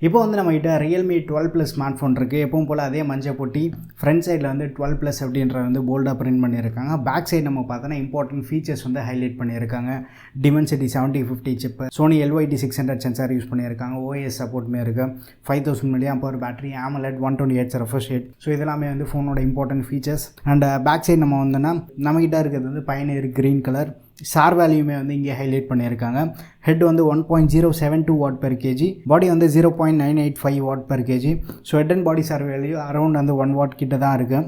இப்போ வந்து நம்மகிட்ட Realme 12 Plus ஸ்மார்ட் ஃபோன் இருக்குது. எப்பவும் போல் அதே மஞ்சள் பொட்டி ஃப்ரண்ட் சைடில் வந்து 12 Plus அப்படின்ற வந்து போல்டாக பிரிண்ட் பண்ணியிருக்காங்க. பேக் சைடு நம்ம பார்த்தோன்னா இம்பார்ட்டன்ட் ஃபீச்சர்ஸ் வந்து ஹைலைட் பண்ணியிருக்காங்க. Dimensity 7050 chip, Sony LYT 600 sensor use பண்ணியிருக்காங்க. OS சப்போர்ட்டுமே இருக்குது. 5000 mAh battery, AMOLED 128 refresh rate. So இதெல்லாமே வந்து ஃபோனோட important features. And back side நம்ம வந்தோன்னா நம்மகிட்ட இருக்கிறது வந்து பயணியர் க்ரீன் கலர். சார் வேல்யூமே வந்து இங்கே ஹைலைட் பண்ணியிருக்காங்க. ஹெட் வந்து 1.072 வாட் பெர் கேஜி, பாடி வந்து 0.985 what per KG. So head and body sir value around வந்து 1 வாட் கிட்ட தான் இருக்குது.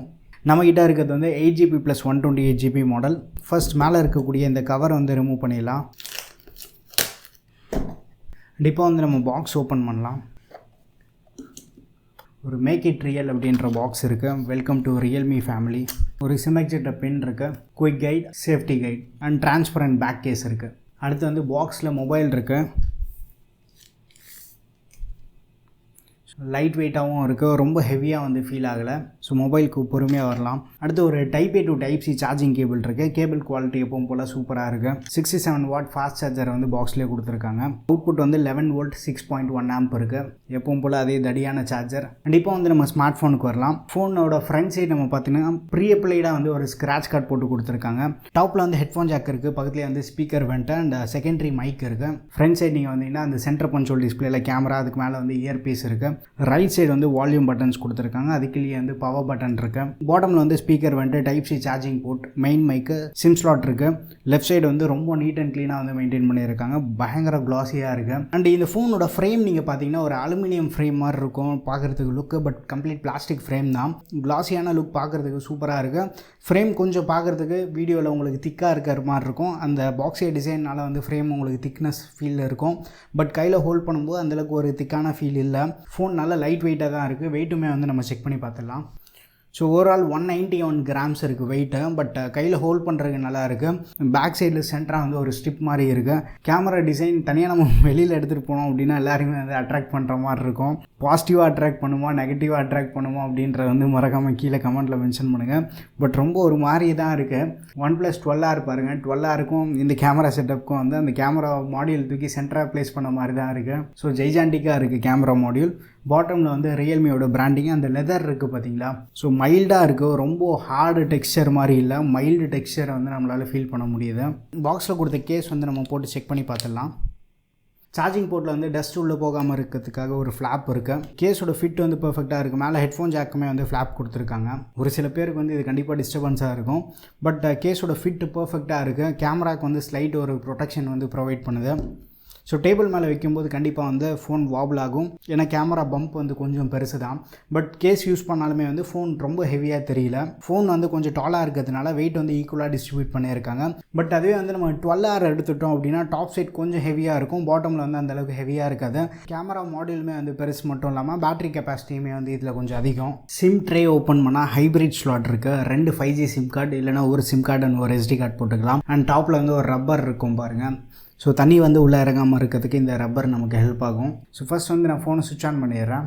நம்மகிட்ட இருக்கிறது வந்து 8GB + 128GB மாடல். ஃபர்ஸ்ட் மேலே இருக்கக்கூடிய இந்த கவர் வந்து ரிமூவ் பண்ணிடலாம். இப்போ வந்து நம்ம பாக்ஸ் ஓப்பன் பண்ணலாம். ஒரு மேக் இட் ரியல் அப்படின்ற பாக்ஸ் இருக்குது. Welcome to Realme family. ஒரு சிம் எக்ஸிட் பின் இருக்குது, quick guide, safety guide and transparent back case இருக்குது. அடுத்து வந்து பாக்ஸில் மொபைல் இருக்குது. லைட் வெயிட்டாகவும் இருக்குது, ரொம்ப ஹெவியாக வந்து ஃபீல் ஆகலை. ஸோ மொபைலுக்கு பொறுமையாக வரலாம். அடுத்து ஒரு type A to type C charging cable இருக்குது. கேபிள் குவாலிட்டி எப்பவும் போல் சூப்பராக இருக்குது. 67 வாட் ஃபாஸ்ட் சார்ஜர் வந்து பாக்ஸ்லேயே கொடுத்துருக்காங்க. அவுட்புட் வந்து 11 வோல்ட் 6.1 ஆம்ப் இருக்குது. எப்பவும் போல் அதே தடியான சார்ஜர். அண்ட் இப்போ வந்து நம்ம ஸ்மார்ட் ஃபோனுக்கு வரலாம். ஃபோனோட ஃப்ரண்ட் சைடு நம்ம பார்த்தீங்கன்னா ப்ரீ அப்ளைடாக வந்து ஒரு ஸ்க்ராட்ச் கார்டு போட்டு கொடுத்துருக்காங்க. டாப்பில் வந்து ஹெட்ஃபோன் ஜாக் இருக்குது, பக்கத்துலேயே வந்து speaker vent and secondary mic இருக்குது. ஃப்ரண்ட் சைடு நீங்கள் வந்தீங்கன்னா அந்த சென்டர் கன்சோல் டிஸ்பிளேல கேமரா, அதுக்கு மேலே வந்து இயர் பீஸ் இருக்குது. ரைட் சைடு வந்து வால்யூம் பட்டன்ஸ் கொடுத்துருக்காங்க, அதுக்குள்ளேயே வந்து பவர் பட்டன் இருக்குது. பாட்டமில் வந்து ஸ்பீக்கர் வந்துட்டு type C charging port, main mic, sim slot இருக்குது. லெஃப்ட் சைடு வந்து ரொம்ப நீட் அண்ட் க்ளீனாக வந்து மெயின்டைன் பண்ணியிருக்காங்க. பயங்கர கிளாஸியாக இருக்குது. அண்ட் இந்த ஃபோனோட ஃப்ரேம் நீங்கள் பார்த்தீங்கன்னா ஒரு அலுமினியம் ஃப்ரேம் மாதிரி இருக்கும் பார்க்குறதுக்கு லுக்கு, பட் கம்ப்ளீட் பிளாஸ்டிக் ஃப்ரேம் தான். கிளாஸியான லுக் பார்க்குறதுக்கு சூப்பராக இருக்குது. ஃப்ரேம் கொஞ்சம் பார்க்குறதுக்கு வீடியோவில் உங்களுக்கு திக்காக இருக்கிற மாதிரி இருக்கும். அந்த பாக்ஸிய டிசைனால் வந்து ஃப்ரேம் உங்களுக்கு திக்னஸ் ஃபீல் இருக்கும், பட் கையில் ஹோல்ட் பண்ணும்போது அந்தளவுக்கு ஒரு திக்கான ஃபீல் இல்லை. ஃபோன் நல்லா லைட் வெயிட்டாக தான் இருக்குது. வெயிட்டுமே வந்து நம்ம செக் பண்ணி பார்த்துடலாம். ஸோ ஓவரால் 191 கிராம்ஸ் இருக்குது வெயிட்டு, பட் கையில் ஹோல்ட் பண்ணுறதுக்கு நல்லா இருக்குது. பேக் சைடில் சென்டராக வந்து ஒரு ஸ்ட்ரிப் மாதிரி இருக்குது. கேமரா டிசைன் தனியாக நம்ம வெளியில் எடுத்துகிட்டு போனோம் அப்படின்னா எல்லாருமே வந்து அட்ராக்ட் பண்ணுற மாதிரி இருக்கும். பாசிட்டிவாக அட்ராக்ட் பண்ணுமா, நெகட்டிவாக அட்ராக்ட் பண்ணுமா அப்படின்றத வந்து மறக்காமல் கீழே கமெண்ட்டில் மென்ஷன் பண்ணுங்கள். பட் ரொம்ப ஒரு மாதிரி தான் இருக்குது. OnePlus 12R பாருங்கள், 12Rக்கும் இந்த கேமரா செட்டப்புக்கும் வந்து அந்த கேமரா மாடியூல் தூக்கி சென்டராக ப்ளேஸ் பண்ண மாதிரி தான் இருக்குது. ஸோ ஜெய்ஜாண்டிக்காக இருக்குது கேமரா மாடியூல். பாட்டமில் வந்து ரியல்மியோட பிராண்டிங், அந்த லெதர் இருக்குது பார்த்தீங்களா. ஸோ மைல்டாக இருக்குது, ரொம்ப ஹார்டு டெக்ஸ்சர் மாதிரி இல்லை, மைல்டு டெக்ஸ்சரை வந்து நம்மளால் ஃபீல் பண்ண முடியுது. பாக்ஸில் கொடுத்த கேஸ் வந்து நம்ம போட்டு செக் பண்ணி பார்த்துடலாம். சார்ஜிங் போர்ட்டில் வந்து டஸ்ட் உள்ளே போகாமல் இருக்கிறதுக்காக ஒரு ஃப்ளாப் இருக்குது. கேஸோட ஃபிட் வந்து பர்ஃபெக்டாக இருக்குது. மேலே ஹெட்ஃபோன் ஜாக்குமே வந்து ஃப்ளாப் கொடுத்துருக்காங்க. ஒரு சில பேருக்கு வந்து இது கண்டிப்பாக டிஸ்டர்பன்ஸாக இருக்கும், பட் கேஸோட ஃபிட் பர்ஃபெக்டாக இருக்குது. கேமராவுக்கு வந்து ஸ்லைட் ஒரு ப்ரொடெக்ஷன் வந்து ப்ரொவைட் பண்ணுது. ஸோ டேபிள் மேலே வைக்கும்போது கண்டிப்பாக வந்து ஃபோன் வாபிள் ஆகும், ஏன்னா கேமரா பம்ப் வந்து கொஞ்சம் பெருசு தான். பட் கேஸ் யூஸ் பண்ணாலுமே வந்து ஃபோன் ரொம்ப ஹெவியாக தெரியல. ஃபோன் வந்து கொஞ்சம் டாலாக இருக்கிறதுனால வெயிட் வந்து ஈக்குவலாக டிஸ்ட்ரிபியூட் பண்ணியிருக்காங்க. பட் அதுவே வந்து நம்ம 12R எடுத்துட்டோம் அப்படின்னா டாப் சைட் கொஞ்சம் ஹெவியாக இருக்கும், பாட்டமில் வந்து அந்தளவுக்கு ஹெவியாக இருக்காது. கேமரா மாடியூலுமே வந்து பெருசு மட்டும் இல்லாமல் பேட்டரி கெப்பாசிட்டியுமே வந்து இதில் கொஞ்சம் அதிகம். சிம் ட்ரே ஓப்பன் பண்ணால் ஹைப்ரிட் ஸ்லாட் இருக்குது. 2 5G சிம் கார்டு, இல்லைனா ஒரு சிம் கார்டு அண்ட் ஒரு SD கார்டு போட்டுக்கலாம். அண்ட் டாப்பில் வந்து ஒரு ரப்பர் இருக்கும் பாருங்கள். ஸோ தண்ணி வந்து உள்ளே இறங்காமல் இருக்கிறதுக்கு இந்த ரப்பர் நமக்கு ஹெல்ப் ஆகும். ஸோ ஃபஸ்ட் வந்து நான் ஃபோனை சுவிட்ச் ஆன் பண்ணிடுறேன்.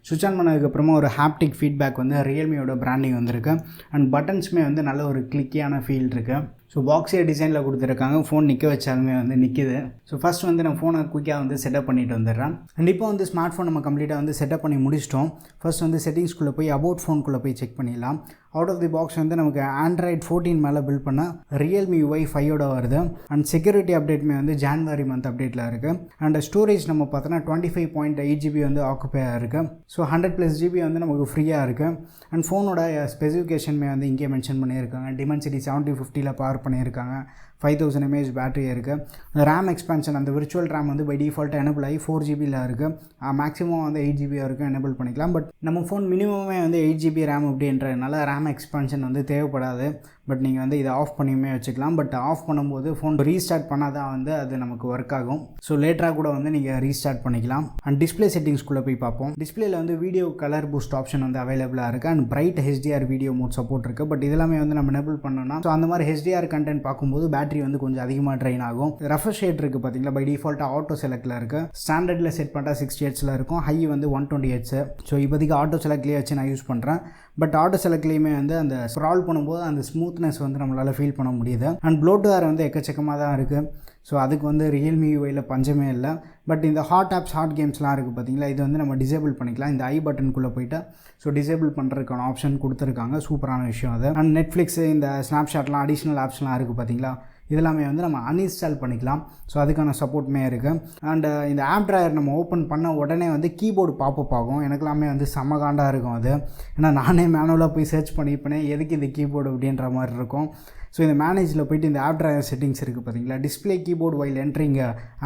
சுவிட்ச் ஆன் பண்ணதுக்கப்புறமா ஒரு ஹாப்டிக் ஃபீட்பேக் வந்து ரியல்மியோட பிராண்டிங் வந்திருக்கு. அண்ட் பட்டன்ஸுமே வந்து நல்ல ஒரு கிளிக்கியான ஃபீல் இருக்குது. ஸோ பாக்ஸிய டிசைனில் கொடுத்துருக்காங்க. ஃபோன் நிற்க வச்சாலுமே வந்து நிற்கிது. ஸோ ஃபஸ்ட் வந்து நான் ஃபோனை குயிக்காக வந்து செட்டப் பண்ணிட்டு வந்துடுறேன். அண்ட் இப்போ வந்து ஸ்மார்ட் ஃபோன் நம்ம கம்ப்ளீட்டாக வந்து செட்டப் பண்ணி முடிச்சிட்டோம். ஃபஸ்ட் வந்து செட்டிங்ஸ்குள்ளே போய் அபவுட் ஃபோனுக்குள்ளே போய் செக் பண்ணிடலாம். அவுட் ஆஃப் தி பாக்ஸ் வந்து நமக்கு Android 14 மேலே பில்ட் பண்ண Realme UI 5 வருது. அண்ட் செக்யூரிட்டி அப்டேட்டுமே வந்து ஜான்வரி மந்த் அப்டேட்டில் இருக்குது. அண்ட் ஸ்டோரேஜ் நம்ம பார்த்தோன்னா 25.8GB வந்து ஆக்குப்பையாக இருக்குது. ஸோ 100+ GB வந்து நமக்கு ஃப்ரீயாக இருக்குது. அண்ட் ஃபோனோட ஸ்பெசிஃபிகேஷன்மே வந்து இங்கே மென்ஷன் பண்ணியிருக்காங்க. டிமென்சிட்டி 7050 பவர் பண்ணியிருக்காங்க. 5000 mAh பேட்டரி இருக்குது. ரேம் எக்ஸ்பேன்ஷன், அந்த விர்ச்சுவல் ரேம் வந்து பை டிஃபால்ட்டாக எனபிள் ஆகி 4GBயில் இருக்குது. மேக்ஸிமம் வந்து 8GB வரைக்கும் எனபிள் பண்ணிக்கலாம். பட் நம்ம ஃபோன் மினிமமே வந்து 8GB ரேம் அப்படின்றதுனால ரேம் எக்ஸ்பேன்ஷன் வந்து தேவைப்படாது. பட் நீங்கள் வந்து இதை ஆஃப் பண்ணியுமே வச்சுக்கலாம். பட் ஆஃப் பண்ணும்போது ஃபோன் ரீஸ்டார்ட் பண்ணால் தான் வந்து அது நமக்கு ஒர்க் ஆகும். ஸோ லேட்டராக கூட வந்து நீங்கள் ரீஸ்டார்ட் பண்ணிக்கலாம். அண்ட் டிஸ்பிளே செட்டிங்ஸ்குள்ளே போய் பார்ப்போம். டிஸ்பிளேல வந்து வீடியோ கலர் பூஸ்ட் ஆப்ஷன் வந்து அவைலபிளாக இருக்குது. And bright HDR video mode support இருக்குது. பட் இதெல்லாமே வந்து நம்ம எனபிள் பண்ணோம்னா ஸோ அந்த மாதிரி HDR கண்டென்ட் பார்க்கும்போது பேட்டரி வந்து கொஞ்சம் அதிகமாக ட்ரெயின் ஆகும். ரெஃப்ரெஷ் ரேட் இருக்குது பார்த்தீங்களா, பை டிஃபால்ட்டாக ஆட்டோ செலக்டில் இருக்குது. ஸ்டாண்டர்டில் செட் பண்ணிட்டா 60 Hzல இருக்கும், ஹை வந்து 120 Hz. ஸோ இப்போதைக்கு ஆட்டோ செலக்ட்லேயே வச்சு நான் யூஸ் பண்ணுறேன். பட் ஆட்டோ செலக்ட்லேயுமே வந்து அந்த ஸ்க்ரால் பண்ணும்போது அந்த ஸ்மூத்னஸ் வந்து நம்மளால் ஃபீல் பண்ண முடியுது. அண்ட் ப்ளோட்வேர் வந்து எக்கச்சக்கமாக தான் இருக்குது. ஸோ அதுக்கு வந்து ரியல்மி யூஐயில் பஞ்சமே இல்லை. பட் இந்த ஹாட் ஆப்ஸ் ஹாட் கேம்ஸ்லாம் இருக்குது பார்த்தீங்களா, இது வந்து நம்ம டிசேபிள் பண்ணிக்கலாம். இந்த ஐ பட்டனுக்குள்ளே போய்ட்டு ஸோ டிசேபிள் பண்ணுறதுக்கான ஆப்ஷன் கொடுத்துருக்காங்க. சூப்பரான விஷயம் அது. அண்ட் நெட்ஃப்ளிக்ஸு இந்த ஸ்னாப்ஷாட்லாம் அடிஷ்னல் ஆப்ஸ்லாம் இருக்குது பார்த்தீங்களா, இதெல்லாமே வந்து நம்ம அன்இன்ஸ்டால் பண்ணிக்கலாம். ஸோ அதுக்கான சப்போர்ட்டுமே இருக்குது. அண்டு இந்த ஆப் ட்ராயர் நம்ம ஓப்பன் பண்ண உடனே வந்து கீபோர்டு பாப்பப் ஆகும். எனக்குலாமே வந்து செம்ம காண்டாக இருக்கும் அது. ஏன்னா நானே மேனுவலாக போய் சர்ச் பண்ணிப்பேனே எதுக்கு இந்த கீபோர்டு அப்படின்ற மாதிரி இருக்கும். ஸோ இந்த மேனேஜில் போய்ட்டு இந்த ஆப் ட்ராயர் செட்டிங்ஸ் இருக்குது பார்த்தீங்களா, display keyboard while entering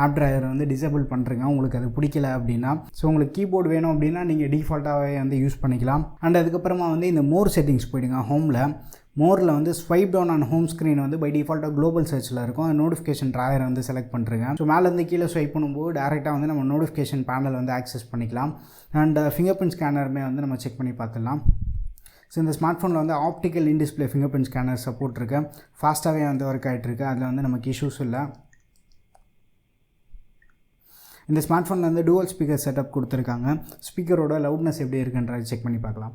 app drawer வந்து டிசேபிள் பண்ணுறீங்க உங்களுக்கு அது பிடிக்கல அப்படின்னா. ஸோ உங்களுக்கு கீபோர்டு வேணும் அப்படின்னா நீங்கள் டிஃபால்ட்டாகவே வந்து யூஸ் பண்ணிக்கலாம். அண்ட் அதுக்கப்புறமா வந்து இந்த மோர் செட்டிங்ஸ் போய்டுங்க. ஹோமில் மோரில் வந்து swipe down on home screen வந்து பை டிஃபால்ட்டாக குளோபல் சர்ச்சில் இருக்கும். நோட்டிஃபிகேஷன் ட்ராயர் வந்து செலக்ட் பண்ணுறேங்க. ஸோ மேலேருந்து கீழே ஸ்வைப் பண்ணும்போது டேரெக்டாக வந்து நம்ம நோட்டிஃபிகேஷன் பேனல் வந்து ஆக்சஸ் பண்ணிக்கலாம். அண்ட் ஃபிங்கர் பிரிண்ட் ஸ்கேனருமே வந்து நம்ம செக் பண்ணி பார்த்துடலாம். ஸோ இந்த ஸ்மார்ட் ஃபோனில் வந்து optical in display finger print scanner support இருக்குது. ஃபாஸ்ட்டாகவே வந்து ஒர்க் ஆகிட்டுருக்கு. அதில் வந்து நமக்கு இஷ்யூஸ் இல்லை. இந்த ஸ்மார்ட் ஃபோனில் வந்து டூவல் ஸ்பீக்கர் செட்டப் கொடுத்துருக்காங்க. ஸ்பீக்கரோட லவுட்னஸ் எப்படி இருக்குன்றது செக் பண்ணி பார்க்கலாம்.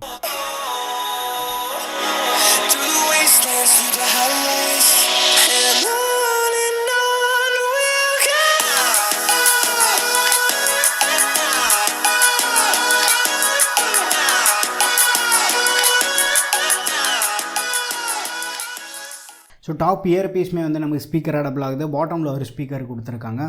ஸோ டாப் இயர் பீஸுமே வந்து நமக்கு ஸ்பீக்கர் டபுள் ஆகுது. பாட்டமில் ஒரு ஸ்பீக்கர் கொடுத்துருக்காங்க.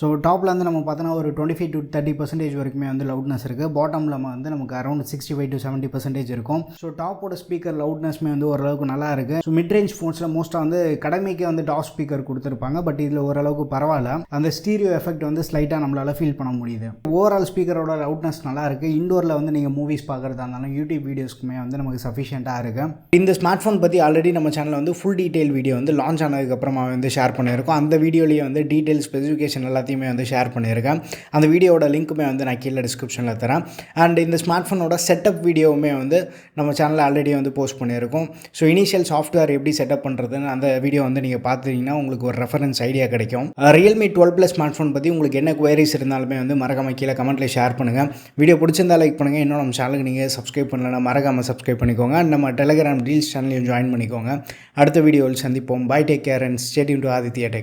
ஸோ டாப்பில் வந்து நம்ம பார்த்தோன்னா ஒரு 25 to 30% வரைக்குமே வந்து லவுட்னஸ் இருக்குது. பாட்டமில் வந்து நமக்கு அரௌண்ட் 65 to 70% இருக்கும். ஸோ டாப்போட ஸ்பீக்கர் லவுட்னஸ்மே வந்து ஓரளவுக்கு நல்லா இருக்குது. ஸோ மிட் ரேஞ்ச் ஃபோன்ஸில் மோஸ்ட்டாக வந்து கடமைக்கு வந்து டாப் ஸ்பீக்கர் கொடுத்துருப்பாங்க. பட் இதில் ஓரளவுக்கு பரவாயில்ல. அந்த ஸ்டீரியோ எஃபெக்ட் வந்து ஸ்லைட்டாக நம்மளால் ஃபீல் பண்ண முடியுது. ஓவரால் ஸ்பீக்கரோட லவுட்னஸ் நல்லா இருக்குது. இண்டோரில் வந்து நீங்கள் மூவிஸ் பார்க்குறதா இருந்தாலும் யூடியூப் வீடியோஸ்க்குமே வந்து நமக்கு சஃபிஷியண்ட்டாக இருக்குது. இந்த ஸ்மார்ட் ஃபோன் பற்றி ஆல்ரெடி நம்ம சேனலில் வந்து ஃபுல் டீட்டெயில் வீடியோ வந்து லான்ச் ஆனதுக்கப்புறமா வந்து ஷேர் பண்ணியிருக்கோம். அந்த வீடியோலேயே வந்து டீட்டெயில் ஸ்பெசிஃபிகேஷன் எல்லாத்தையுமே வந்து ஷேர் பண்ணியிருக்கேன். அந்த வீடியோட லிங்க்குமே வந்து நான் கீழே டிஸ்கிரிப்ஷனில் தரேன். அண்ட் இந்த ஸ்மார்ட் ஃபோனோட செட்டப் வீடியோவுமே வந்து நம்ம சேனலில் ஆல்ரெடி வந்து போஸ்ட் பண்ணியிருக்கோம். ஸோ இனிஷியல் சாஃப்ட்வேர் எப்படி செட்டப் பண்ணுறதுன்னு அந்த வீடியோ வந்து நீங்கள் பார்த்தீங்கன்னா உங்களுக்கு ஒரு ரெஃபரன்ஸ் ஐடியா கிடைக்கும். ரியல்மி 12+ ஸ்மார்ட் ஃபோன் பற்றி உங்களுக்கு என்ன குவரிஸ் இருந்தாலுமே வந்து மறக்காம கீழே கமெண்ட்டில் ஷேர் பண்ணுங்கள். வீடியோ பிடிச்சிருந்தா லைக் பண்ணுங்கள். இன்னும் நம்ம சேனலுக்கு நீங்கள் சப்ஸ்கிரைப் பண்ணலன்னா மறக்காமல் சப்ஸ்கிரைப் பண்ணிக்கோங்க. நம்ம டெலிகிராம் ரீல்ஸ் சேனலையும் ஜாயின் பண்ணிக்கோங்க. அடுத்த வீடியோவில் சந்திப்போம். Bye, take care and stay tuned to Aditya Tech.